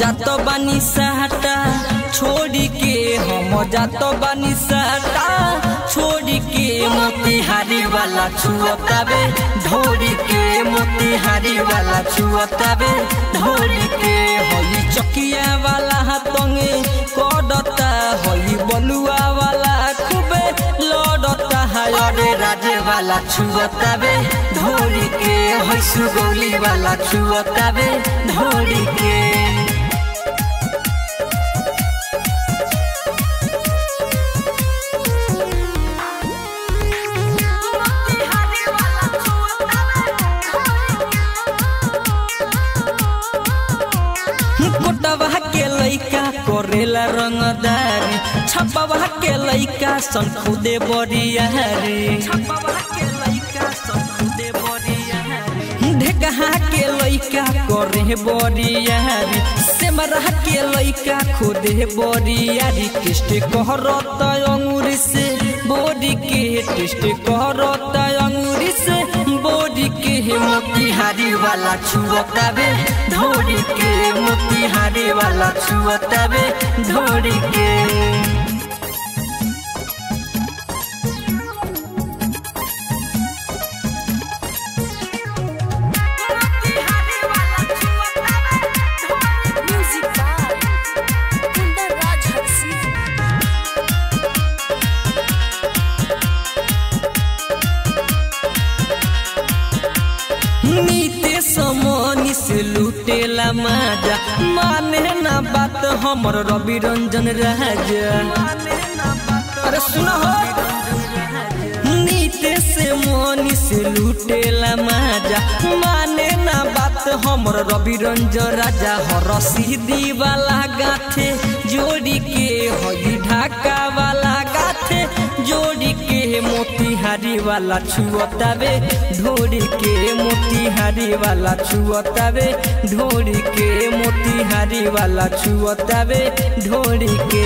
जात बानी साटा छोड़ी के हम जात बानी साटा छोड़ी के मोतिहारी वाला छुअतावे ढोरी के मोतिहारी वाला छुअतावे ढोरी के होई चकिया वाला हाथंगे कड़ता होई बलुआ वाला खूबे लड़ता है अरे राजे वाला छुअतावे ढोरी के होई सुगौली वाला छुअतावे ढोरी के कोटवा के लइका करेला रंगदारी छपवा के लइका सन खुदे बरिया रे ढेकहा के लइका करे बरिया रे सेमरा के लइका खुदे बरिया रे टेस्ट कहरत अंगूरी से बोरी के टेस्ट कहरत अंगूरी से बोरी के मोतिहारी वाला छुअतावे ढोरी के मोतिहारी वाला छुअतावे ढोरी के नीते समनी से लुटेला माजा माने ना बात हमर रवि रंजन राजा अरे सुनो नीते से मनी से लुटेला माजा माने ना बात हमर रवि रंजन राजा हर सीधी वाला गाथे जोड़ी के होई ढाका वाला गाथे जोड़ी के मोतिहारी वाला छुअतावे ढोरी के मोतिहारी वाला छुअतावे ढोरी के मोतिहारी वाला छुअतावे ढोरी के।